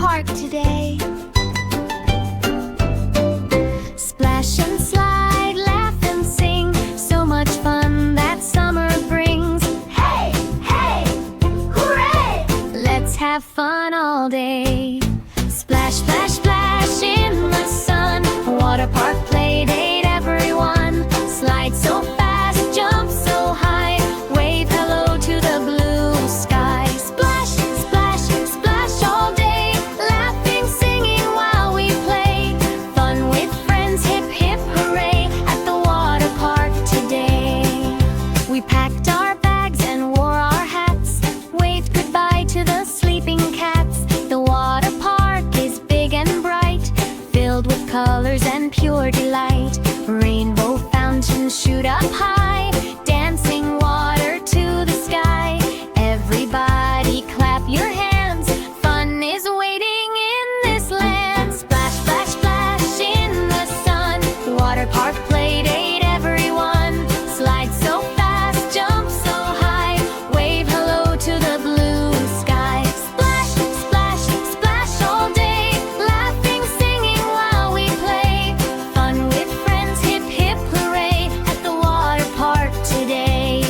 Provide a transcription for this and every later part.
park today. Splash and slide, laugh and sing, so much fun that summer brings. Hey, hey, hooray! Let's have fun all day. Splash, splash, splash in the sun. Water park, Playdate, everyone. Slide so fast, jump so high. Wave hello to the blue sky. Splash, splash, splash all day. Laughing, singing while we play. Fun with friends, hip, hip, hooray. At the water park today. We packed our bags and wore our hats. Waved goodbye to the sleeping cats. The water park is big and bright, filled with colors and pure delight. Rainbow fountains shoot up high, dancing water to the sky. Everybody clap your hands, fun is waiting in this land. Splash, splash, splash in the sun. Water park, Playdate, everyone. Slide so fast, jump so high. Wave hello to the blue sky. Splash, splash, splash all day. Laughing, singing while we play. Fun with friends, hip, hip, hooray. At the water park today.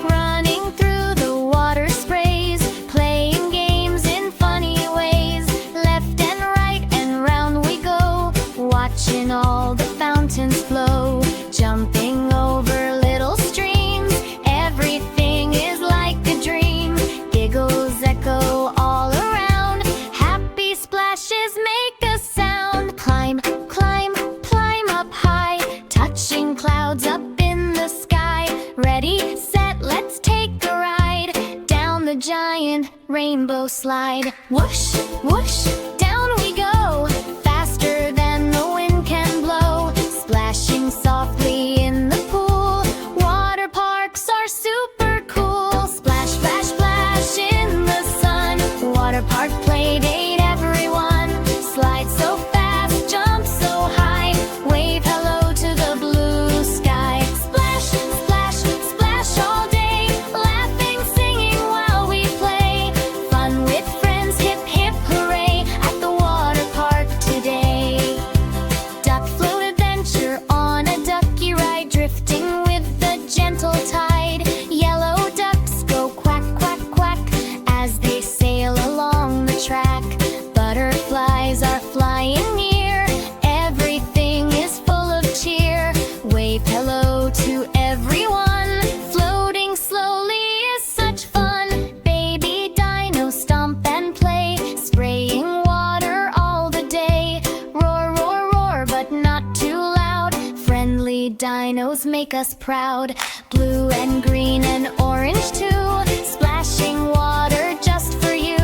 Running through the water sprays, playing games in funny ways. Left and right and round we go, watching all the fountains flow. Jumping over little streams, everything is like a dream. Giggles echo all around, happy splashes make a sound. Climb, climb, climb up high, touching clouds up in the sky. Ready, set, let's take a ride down the giant rainbow slide. Whoosh, whoosh, down we go, faster than the wind can blow. Splashing softly in the pool, water parks are super cool. Splash, splash, splash in the sun. Water park, Playdate, everyone. Slide so fast, jump so high. Wave hello to the blue sky. Splash, splash, splash all day. Laughing, singing while we play. Fun with friends, hip, hip, hooray. At the water park today. Duck float adventure on a ducky ride, drifting with the gentle tide. Yellow ducks go quack, quack, quack as they sail along the track. Butterflies are flying near, everything is full of cheer. Wave hello to everyone, floating slowly is such fun. Baby dinos stomp and play, spraying water all the day. Roar, roar, roar, but not too loud. Friendly dinos make us proud. Blue and green and orange too, splashing water just for you.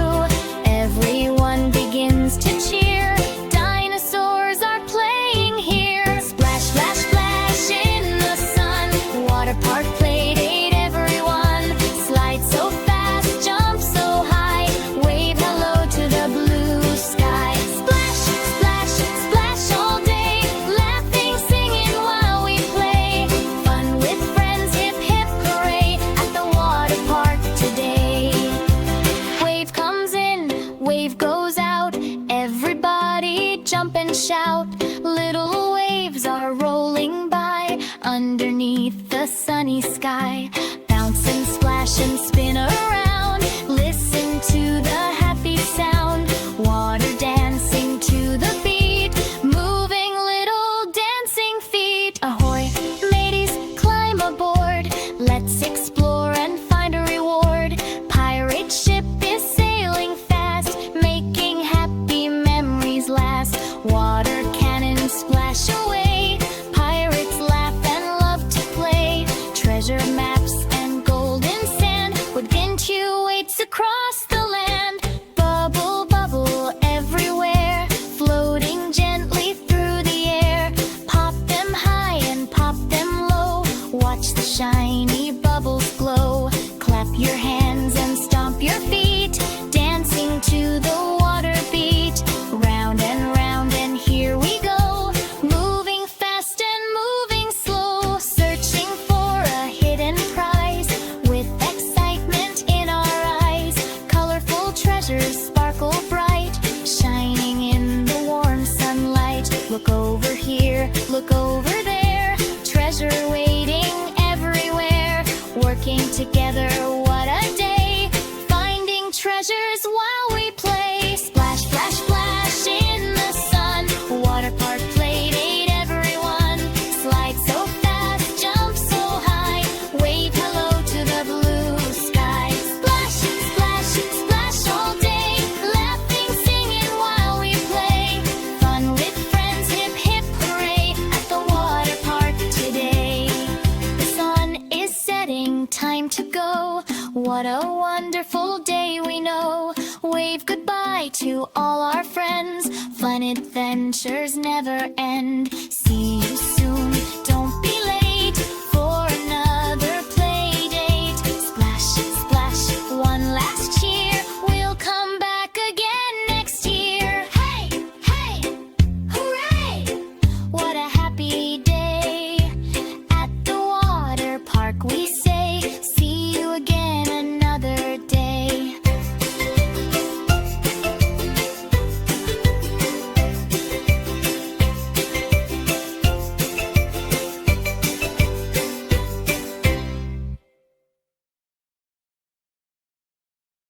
Everyone begins to cheer, dinosaurs are playing here. Splash, splash, splash in the sun. Water park, Playdate, everyone. Slide so fast, jump so high. Wave hello to the blue sky. Splash, splash, splash all day. Laughing, singing while we play. Fun with friends, hip, hip, hooray. At the water park today. Wave comes in, wave goes out. Everybody jump and shout. Little waves are rolling by underneath the sunny sky. Bounce and splash and spin around. Listen to the happy sound. Water dancing to the beat. Moving little dancing feet. Ahoy, mateys, climb aboard. Let's explore and find a reward. Pirate ship is sailing fast, making happy memories last. Water cannons splash away. Pirates laugh and love to play. Treasure maps and golden sand. What Gintu waits across the land. Bubble, bubble everywhere, floating gently through the air. Pop them high and pop them low. Watch the shiny bubbles glow. Clap your hands and stomp your feet, dancing to the water beat. Round and here we go, moving fast and moving slow. Searching for a hidden prize, with excitement in our eyes. Colorful treasures sparkle bright, together, what a day. Finding treasures while we play. Splash, splash, splash in the sun. Water park, Playdate, everyone. Slide so fast, jump so high. Wave hello to the blue sky. Splash, splash, splash all day. Laughing, singing while we play. Fun with friends, hip, hip, hooray. At the water park today. The sun is setting, time to go. What a wonderful day we know. Wave goodbye to all our friends. Fun adventures never end. See